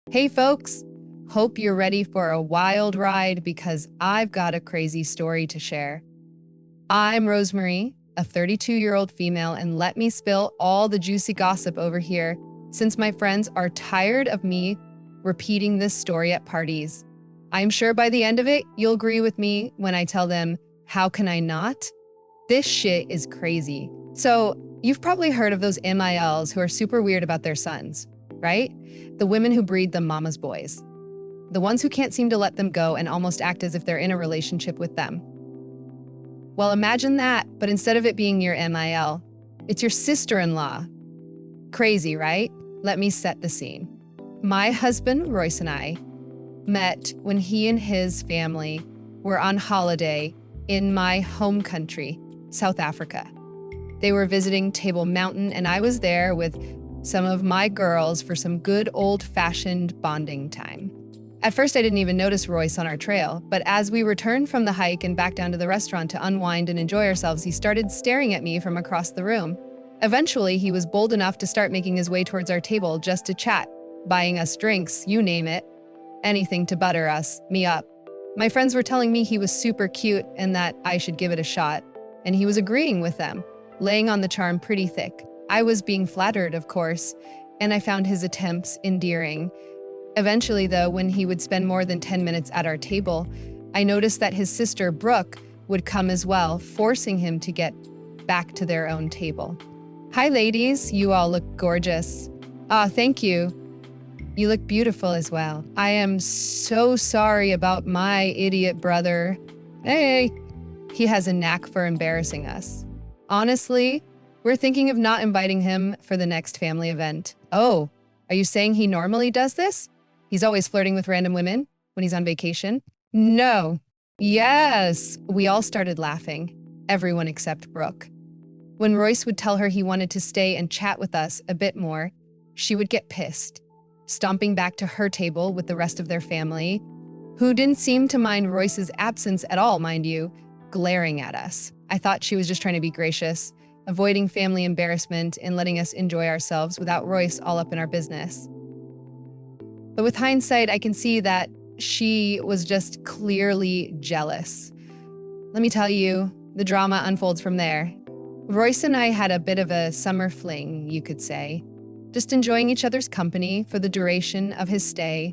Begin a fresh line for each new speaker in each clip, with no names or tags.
Hey folks, hope you're ready for a wild ride because I've got a crazy story to share. I'm Rosemary, a 32-year-old female, and let me spill all the juicy gossip over here since my friends are tired of me repeating this story at parties. I'm sure by the end of it, you'll agree with me when I tell them, how can I not? This shit is crazy. So, you've probably heard of those MILs who are super weird about their sons, right? The women who breed them mama's boys. The ones who can't seem to let them go and almost act as if they're in a relationship with them. Well, imagine that, but instead of it being your MIL, it's your sister-in-law. Crazy, right? Let me set the scene. My husband, Royce, and I met when he and his family were on holiday in my home country, South Africa. They were visiting Table Mountain, and I was there with some of my girls for some good old-fashioned bonding time. At first, I didn't even notice Royce on our trail, but as we returned from the hike and back down to the restaurant to unwind and enjoy ourselves, he started staring at me from across the room. Eventually, he was bold enough to start making his way towards our table just to chat, buying us drinks, you name it, anything to butter me up. My friends were telling me he was super cute and that I should give it a shot, and he was agreeing with them, laying on the charm pretty thick. I was being flattered, of course, and I found his attempts endearing. Eventually, though, when he would spend more than 10 minutes at our table, I noticed that his sister, Brooke, would come as well, forcing him to get back to their own table. Hi, ladies. You all look gorgeous. Thank you. You look beautiful as well. I am so sorry about my idiot brother. Hey, he has a knack for embarrassing us. Honestly, we're thinking of not inviting him for the next family event. Oh, are you saying he normally does this? He's always flirting with random women when he's on vacation? No. Yes. We all started laughing. Everyone except Brooke. When Royce would tell her he wanted to stay and chat with us a bit more, she would get pissed, stomping back to her table with the rest of their family, who didn't seem to mind Royce's absence at all, mind you, glaring at us. I thought she was just trying to be gracious, avoiding family embarrassment and letting us enjoy ourselves without Royce all up in our business. But with hindsight, I can see that she was just clearly jealous. Let me tell you, the drama unfolds from there. Royce and I had a bit of a summer fling, you could say, just enjoying each other's company for the duration of his stay.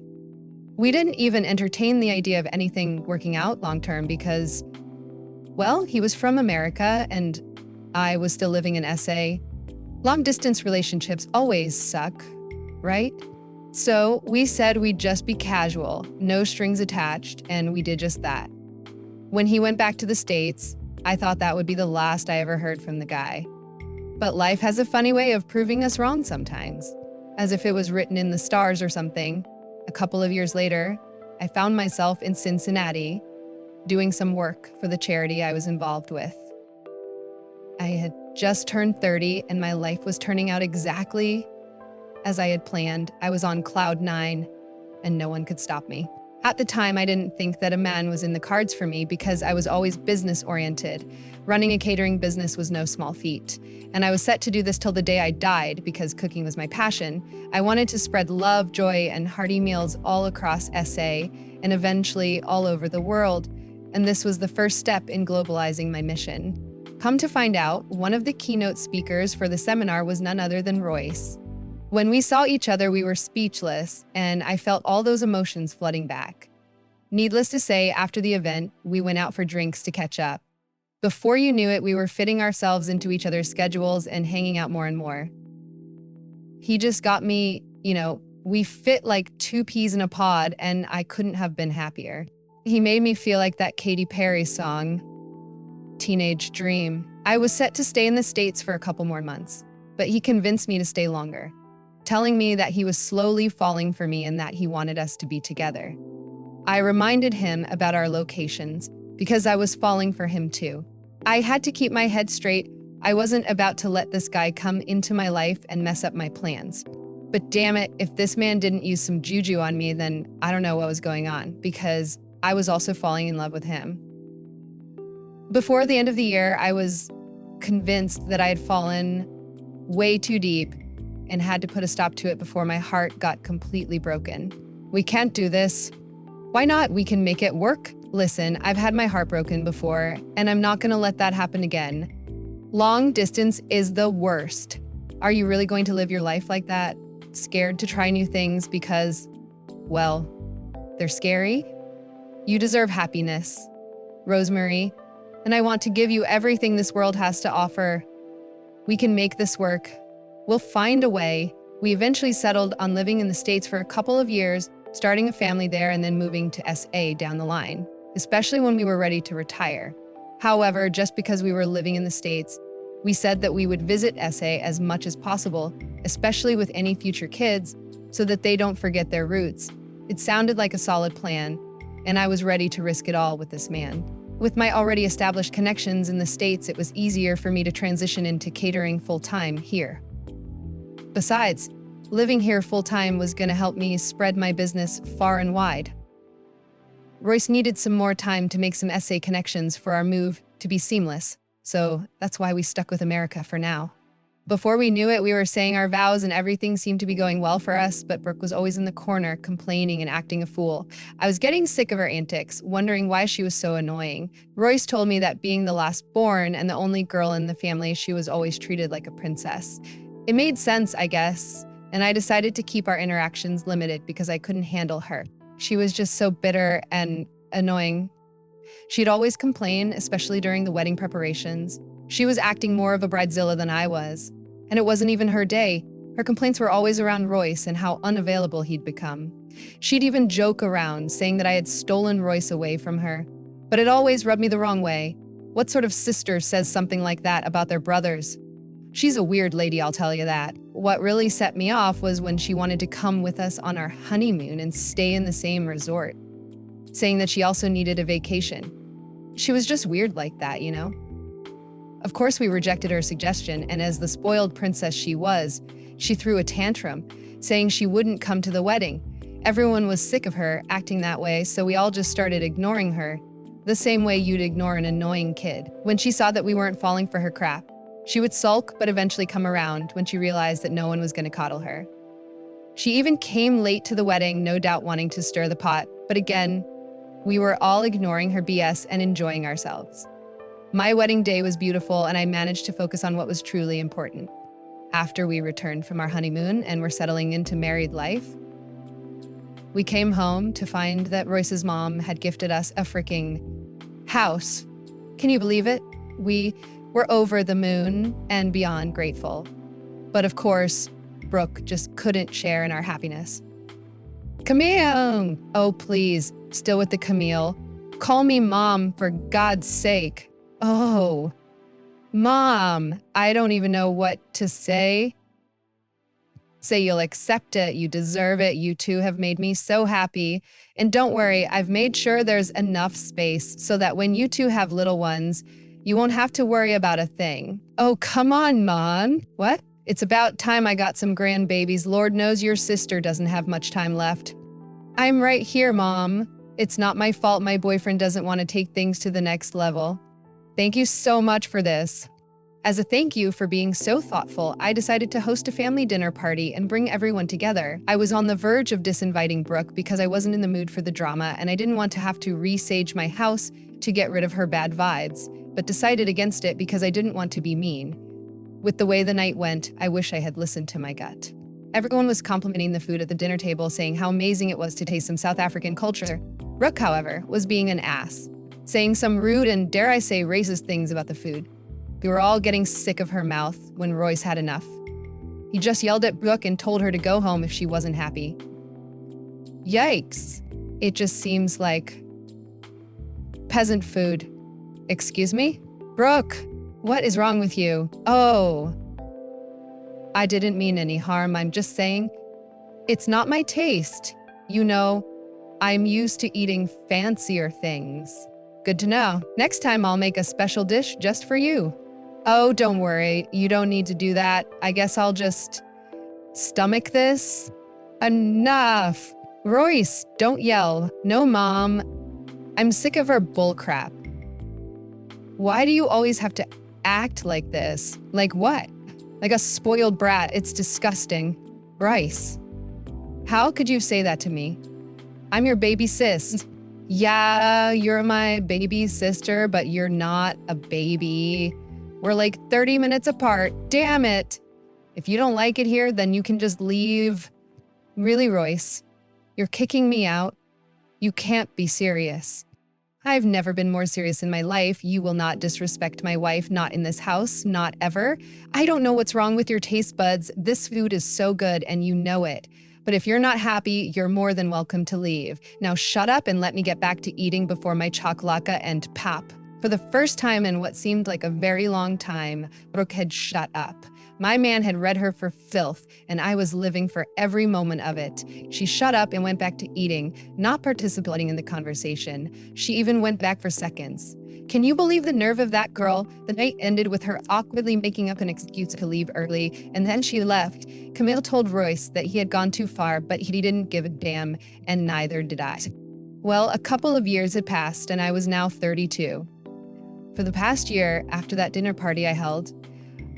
We didn't even entertain the idea of anything working out long-term because, well, he was from America and I was still living in SA. Long-distance relationships always suck, right? So we said we'd just be casual, no strings attached, and we did just that. When he went back to the States, I thought that would be the last I ever heard from the guy. But life has a funny way of proving us wrong sometimes, as if it was written in the stars or something. A couple of years later, I found myself in Cincinnati doing some work for the charity I was involved with. I had just turned 30 and my life was turning out exactly as I had planned. I was on cloud 9 and no one could stop me. At the time, I didn't think that a man was in the cards for me because I was always business-oriented. Running a catering business was no small feat. And I was set to do this till the day I died because cooking was my passion. I wanted to spread love, joy, and hearty meals all across SA and eventually all over the world. And this was the first step in globalizing my mission. Come to find out, one of the keynote speakers for the seminar was none other than Royce. When we saw each other, we were speechless, and I felt all those emotions flooding back. Needless to say, after the event, we went out for drinks to catch up. Before you knew it, we were fitting ourselves into each other's schedules and hanging out more and more. He just got me, we fit like two peas in a pod, and I couldn't have been happier. He made me feel like that Katy Perry song, Teenage Dream. I was set to stay in the States for a couple more months, but he convinced me to stay longer, telling me that he was slowly falling for me and that he wanted us to be together. I reminded him about our locations because I was falling for him too. I had to keep my head straight. I wasn't about to let this guy come into my life and mess up my plans. But damn it, if this man didn't use some juju on me, then I don't know what was going on because I was also falling in love with him. Before the end of the year, I was convinced that I had fallen way too deep and had to put a stop to it before my heart got completely broken. We can't do this. Why not? We can make it work. Listen, I've had my heart broken before, and I'm not gonna let that happen again. Long distance is the worst. Are you really going to live your life like that? Scared to try new things because, well, they're scary? You deserve happiness, Rosemary, and I want to give you everything this world has to offer. We can make this work. We'll find a way. We eventually settled on living in the States for a couple of years, starting a family there and then moving to SA down the line, especially when we were ready to retire. However, just because we were living in the States, we said that we would visit SA as much as possible, especially with any future kids, so that they don't forget their roots. It sounded like a solid plan, and I was ready to risk it all with this man. With my already established connections in the States, it was easier for me to transition into catering full-time here. Besides, living here full-time was going to help me spread my business far and wide. Royce needed some more time to make some SA connections for our move to be seamless, so that's why we stuck with America for now. Before we knew it, we were saying our vows and everything seemed to be going well for us, but Brooke was always in the corner, complaining and acting a fool. I was getting sick of her antics, wondering why she was so annoying. Royce told me that being the last born and the only girl in the family, she was always treated like a princess. It made sense, I guess, and I decided to keep our interactions limited because I couldn't handle her. She was just so bitter and annoying. She'd always complain, especially during the wedding preparations. She was acting more of a bridezilla than I was, and it wasn't even her day. Her complaints were always around Royce and how unavailable he'd become. She'd even joke around, saying that I had stolen Royce away from her. But it always rubbed me the wrong way. What sort of sister says something like that about their brothers? She's a weird lady, I'll tell you that. What really set me off was when she wanted to come with us on our honeymoon and stay in the same resort, saying that she also needed a vacation. She was just weird like that, you know? Of course, we rejected her suggestion, and as the spoiled princess she was, she threw a tantrum, saying she wouldn't come to the wedding. Everyone was sick of her acting that way, so we all just started ignoring her, the same way you'd ignore an annoying kid. When she saw that we weren't falling for her crap, she would sulk but eventually come around when she realized that no one was going to coddle her. She even came late to the wedding, no doubt wanting to stir the pot, but again, we were all ignoring her BS and enjoying ourselves. My wedding day was beautiful, and I managed to focus on what was truly important. After we returned from our honeymoon and were settling into married life, we came home to find that Royce's mom had gifted us a freaking house. Can you believe it? We were over the moon and beyond grateful. But of course, Brooke just couldn't share in our happiness. Camille! Oh, please, still with the Camille. Call me Mom, for God's sake. Oh, Mom, I don't even know what to say. Say you'll accept it, you deserve it, you two have made me so happy. And don't worry, I've made sure there's enough space so that when you two have little ones, you won't have to worry about a thing. Oh, come on, Mom. What? It's about time I got some grandbabies. Lord knows your sister doesn't have much time left. I'm right here, Mom. It's not my fault my boyfriend doesn't want to take things to the next level. Thank you so much for this. As a thank you for being so thoughtful, I decided to host a family dinner party and bring everyone together. I was on the verge of disinviting Brooke because I wasn't in the mood for the drama and I didn't want to have to resage my house to get rid of her bad vibes, but decided against it because I didn't want to be mean. With the way the night went, I wish I had listened to my gut. Everyone was complimenting the food at the dinner table, saying how amazing it was to taste some South African culture. Brooke, however, was being an ass, saying some rude and, dare I say, racist things about the food. We were all getting sick of her mouth when Royce had enough. He just yelled at Brooke and told her to go home if she wasn't happy. Yikes. It just seems like peasant food. Excuse me? Brooke, what is wrong with you? Oh, I didn't mean any harm. I'm just saying it's not my taste. You know, I'm used to eating fancier things. Good to know. Next time I'll make a special dish just for you. Oh, don't worry. You don't need to do that. I guess I'll just stomach this. Enough. Royce, don't yell. No, Mom. I'm sick of her bullcrap. Why do you always have to act like this? Like what? like a spoiled brat. It's disgusting. Bryce, how could you say that to me? I'm your baby sis. Yeah, you're my baby sister, but you're not a baby. We're like 30 minutes apart. Damn it. If you don't like it here, then you can just leave. Really, Royce, you're kicking me out. You can't be serious. I've never been more serious in my life. You will not disrespect my wife, not in this house, not ever. I don't know what's wrong with your taste buds. This food is so good and you know it. But if you're not happy, you're more than welcome to leave. Now shut up and let me get back to eating before my chocolaka and pop. For the first time in what seemed like a very long time, Brooke had shut up. My man had read her for filth, and I was living for every moment of it. She shut up and went back to eating, not participating in the conversation. She even went back for seconds. Can you believe the nerve of that girl? The night ended with her awkwardly making up an excuse to leave early, and then she left. Camille told Royce that he had gone too far, but he didn't give a damn, and neither did I. Well, a couple of years had passed, and I was now 32. For the past year, after that dinner party I held,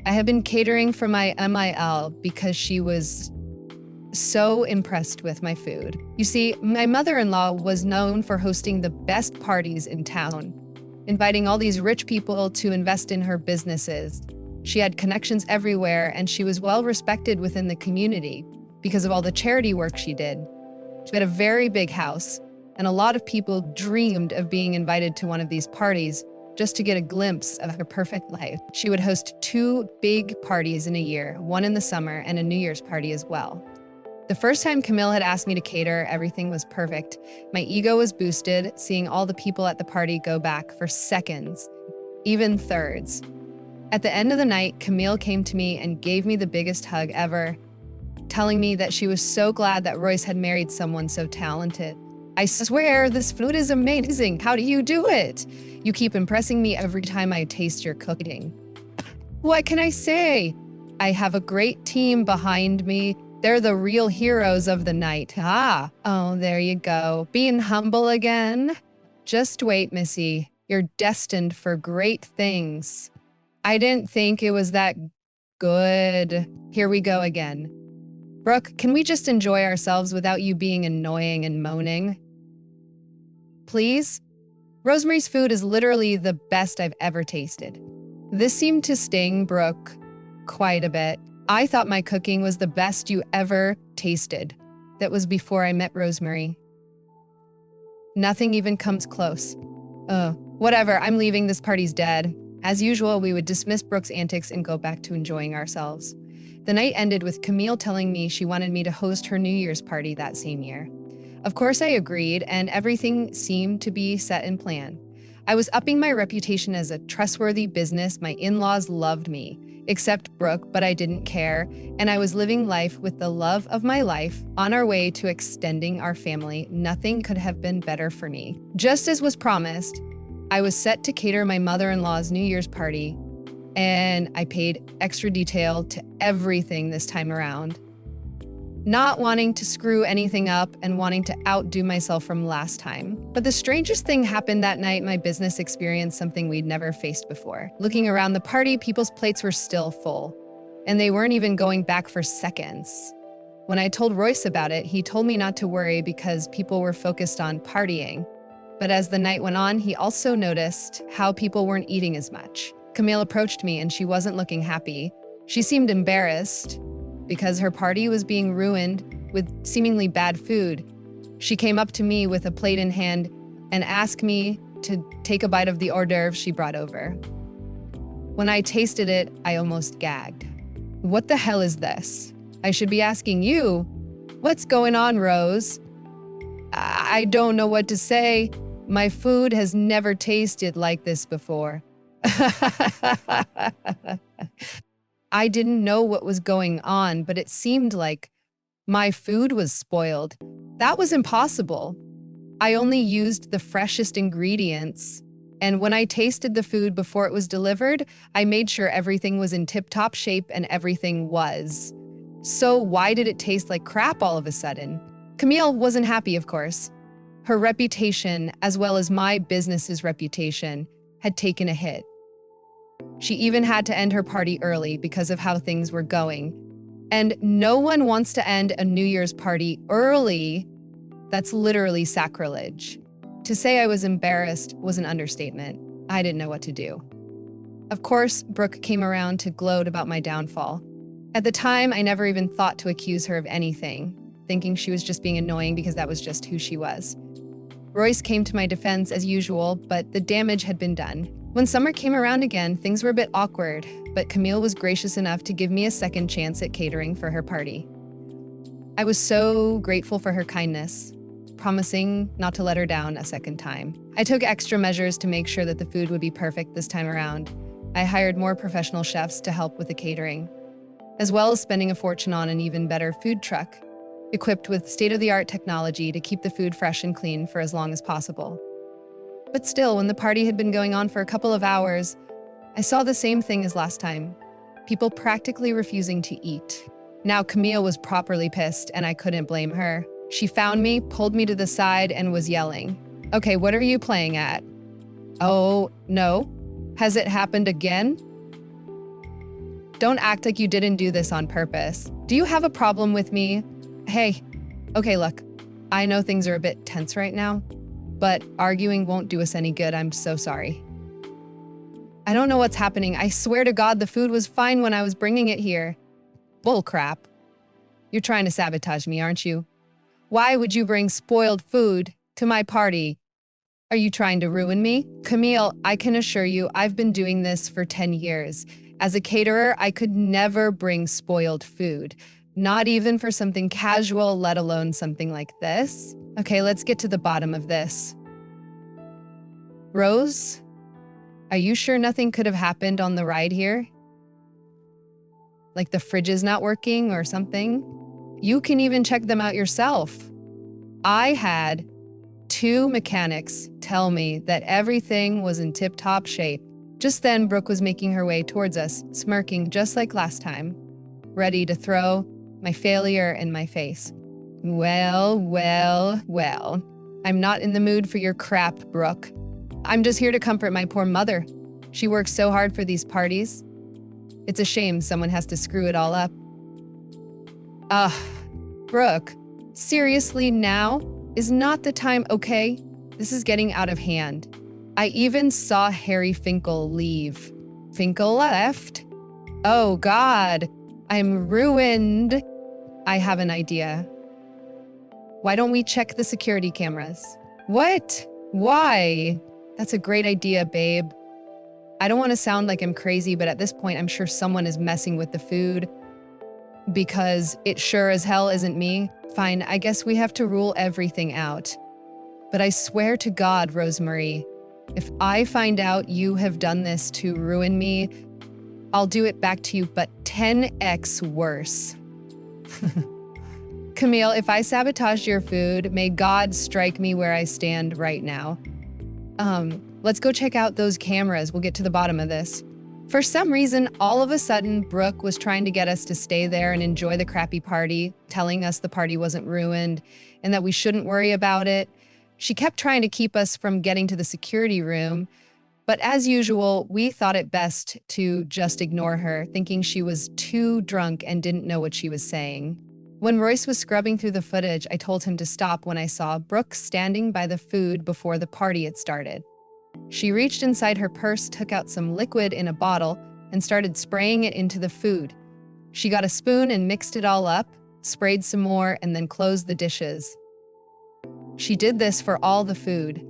I had been catering for my MIL because she was so impressed with my food. You see, my mother-in-law was known for hosting the best parties in town, inviting all these rich people to invest in her businesses. She had connections everywhere, and she was well respected within the community because of all the charity work she did. She had a very big house, and a lot of people dreamed of being invited to one of these parties just to get a glimpse of her perfect life. She would host 2 big parties in a year, one in the summer and a New Year's party as well. The first time Camille had asked me to cater, everything was perfect. My ego was boosted, seeing all the people at the party go back for seconds, even thirds. At the end of the night, Camille came to me and gave me the biggest hug ever, telling me that she was so glad that Royce had married someone so talented. I swear, this food is amazing. How do you do it? You keep impressing me every time I taste your cooking. What can I say? I have a great team behind me. They're the real heroes of the night. Oh, there you go. Being humble again. Just wait, Missy. You're destined for great things. I didn't think it was that good. Here we go again. Brooke, can we just enjoy ourselves without you being annoying and moaning? Please? Rosemary's food is literally the best I've ever tasted. This seemed to sting Brooke quite a bit. I thought my cooking was the best you ever tasted. That was before I met Rosemary. Nothing even comes close. Whatever, I'm leaving, this party's dead. As usual, we would dismiss Brooke's antics and go back to enjoying ourselves. The night ended with Camille telling me she wanted me to host her New Year's party that same year. Of course, I agreed, and everything seemed to be set in plan. I was upping my reputation as a trustworthy business. My in-laws loved me, except Brooke, but I didn't care, and I was living life with the love of my life on our way to extending our family. Nothing could have been better for me. Just as was promised, I was set to cater my mother-in-law's New Year's party, and I paid extra detail to everything this time around. Not wanting to screw anything up and wanting to outdo myself from last time. But the strangest thing happened that night. My business experienced something we'd never faced before. Looking around the party, people's plates were still full, and they weren't even going back for seconds. When I told Royce about it, he told me not to worry because people were focused on partying. But as the night went on, he also noticed how people weren't eating as much. Camille approached me and she wasn't looking happy. She seemed embarrassed because her party was being ruined with seemingly bad food. She came up to me with a plate in hand and asked me to take a bite of the hors d'oeuvre she brought over. When I tasted it, I almost gagged. What the hell is this? I should be asking you, what's going on, Rose? I don't know what to say. My food has never tasted like this before. I didn't know what was going on, but it seemed like my food was spoiled. That was impossible. I only used the freshest ingredients, and when I tasted the food before it was delivered, I made sure everything was in tip-top shape, and everything was. So why did it taste like crap all of a sudden? Camille wasn't happy, of course. Her reputation, as well as my business's reputation, had taken a hit. She even had to end her party early because of how things were going. And no one wants to end a New Year's party early. That's literally sacrilege. To say I was embarrassed was an understatement. I didn't know what to do. Of course, Brooke came around to gloat about my downfall. At the time, I never even thought to accuse her of anything, thinking she was just being annoying because that was just who she was. Royce came to my defense as usual, but the damage had been done. When summer came around again, things were a bit awkward, but Camille was gracious enough to give me a second chance at catering for her party. I was so grateful for her kindness, promising not to let her down a second time. I took extra measures to make sure that the food would be perfect this time around. I hired more professional chefs to help with the catering, as well as spending a fortune on an even better food truck, equipped with state-of-the-art technology to keep the food fresh and clean for as long as possible. But still, when the party had been going on for a couple of hours, I saw the same thing as last time. People practically refusing to eat. Now Camille was properly pissed, and I couldn't blame her. She found me, pulled me to the side, and was yelling, "Okay, what are you playing at?" "Oh, no. Has it happened again?" "Don't act like you didn't do this on purpose. Do you have a problem with me?" "Hey, okay, look, I know things are a bit tense right now, but arguing won't do us any good. I'm so sorry. I don't know what's happening. I swear to God the food was fine when I was bringing it here." "Bull crap. You're trying to sabotage me, aren't you? Why would you bring spoiled food to my party? Are you trying to ruin me?" "Camille, I can assure you I've been doing this for 10 years. As a caterer, I could never bring spoiled food. Not even for something casual, let alone something like this. Okay, let's get to the bottom of this. Rose, are you sure nothing could have happened on the ride here? Like the fridge is not working or something? You can even check them out yourself. I had 2 mechanics tell me that everything was in tip-top shape." Just then, Brooke was making her way towards us, smirking just like last time, ready to throw my failure in my face. Well, I'm not in the mood for your crap, Brooke. I'm just here to comfort my poor mother. She works so hard for these parties. It's a shame someone has to screw it all up. Brooke, seriously now? Is not the time, okay? This is getting out of hand. I even saw Harry Finkel leave. Finkel left? Oh God, I'm ruined. I have an idea. Why don't we check the security cameras? What? Why? That's a great idea, babe. I don't want to sound like I'm crazy, but at this point, I'm sure someone is messing with the food because it sure as hell isn't me. Fine, I guess we have to rule everything out. But I swear to God, Rosemary, if I find out you have done this to ruin me, I'll do it back to you, but 10x worse. Camille, if I sabotaged your food, may God strike me where I stand right now. Let's go check out those cameras. We'll get to the bottom of this. For some reason, all of a sudden, Brooke was trying to get us to stay there and enjoy the crappy party, telling us the party wasn't ruined and that we shouldn't worry about it. She kept trying to keep us from getting to the security room, but as usual, we thought it best to just ignore her, thinking she was too drunk and didn't know what she was saying. When Royce was scrubbing through the footage, I told him to stop when I saw Brooke standing by the food before the party had started. She reached inside her purse, took out some liquid in a bottle, and started spraying it into the food. She got a spoon and mixed it all up, sprayed some more, and then closed the dishes. She did this for all the food.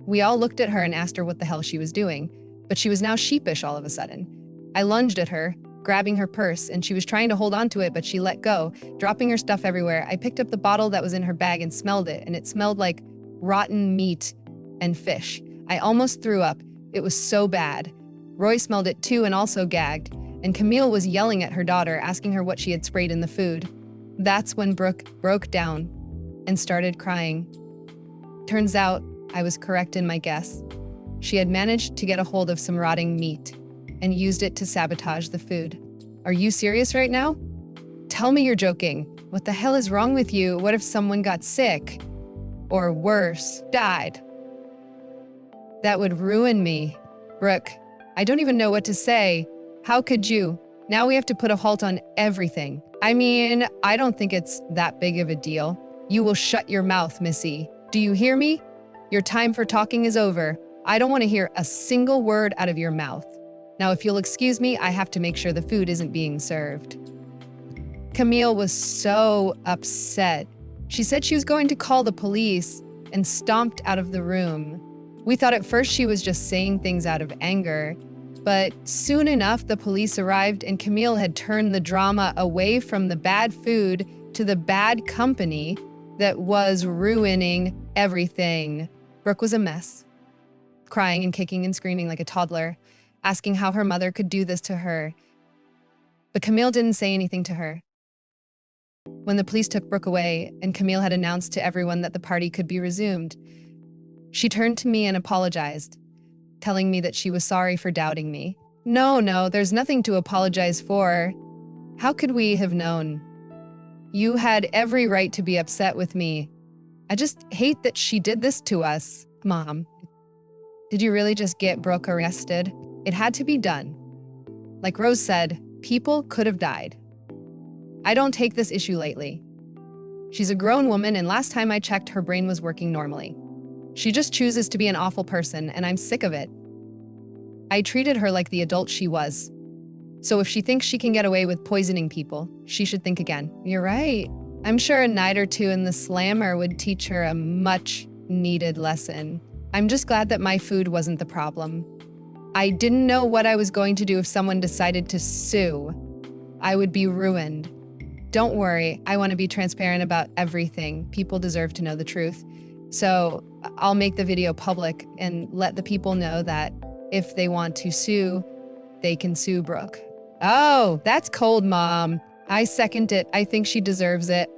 We all looked at her and asked her what the hell she was doing, but she was now sheepish all of a sudden. I lunged at her, grabbing her purse, and she was trying to hold on to it, but she let go, dropping her stuff everywhere. I picked up the bottle that was in her bag and smelled it, and it smelled like rotten meat and fish. I almost threw up. It was so bad. Roy smelled it too and also gagged, and Camille was yelling at her daughter, asking her what she had sprayed in the food. That's when Brooke broke down and started crying. Turns out I was correct in my guess. She had managed to get a hold of some rotting meat and used it to sabotage the food. Are you serious right now? Tell me you're joking. What the hell is wrong with you? What if someone got sick? Or worse, died? That would ruin me. Brooke, I don't even know what to say. How could you? Now we have to put a halt on everything. I mean, I don't think it's that big of a deal. You will shut your mouth, Missy. Do you hear me? Your time for talking is over. I don't want to hear a single word out of your mouth. Now, if you'll excuse me, I have to make sure the food isn't being served. Camille was so upset. She said she was going to call the police and stomped out of the room. We thought at first she was just saying things out of anger, but soon enough the police arrived and Camille had turned the drama away from the bad food to the bad company that was ruining everything. Brooke was a mess, crying and kicking and screaming like a toddler, asking how her mother could do this to her. But Camille didn't say anything to her. When the police took Brooke away and Camille had announced to everyone that the party could be resumed, she turned to me and apologized, telling me that she was sorry for doubting me. No, there's nothing to apologize for. How could we have known? You had every right to be upset with me. I just hate that she did this to us. Mom, did you really just get Brooke arrested? It had to be done. Like Rose said, people could have died. I don't take this issue lightly. She's a grown woman, and last time I checked, her brain was working normally. She just chooses to be an awful person, and I'm sick of it. I treated her like the adult she was. So if she thinks she can get away with poisoning people, she should think again. You're right. I'm sure a night or two in the slammer would teach her a much-needed lesson. I'm just glad that my food wasn't the problem. I didn't know what I was going to do if someone decided to sue. I would be ruined. Don't worry, I want to be transparent about everything. People deserve to know the truth. So I'll make the video public and let the people know that if they want to sue, they can sue Brooke. Oh, that's cold, Mom. I second it. I think she deserves it.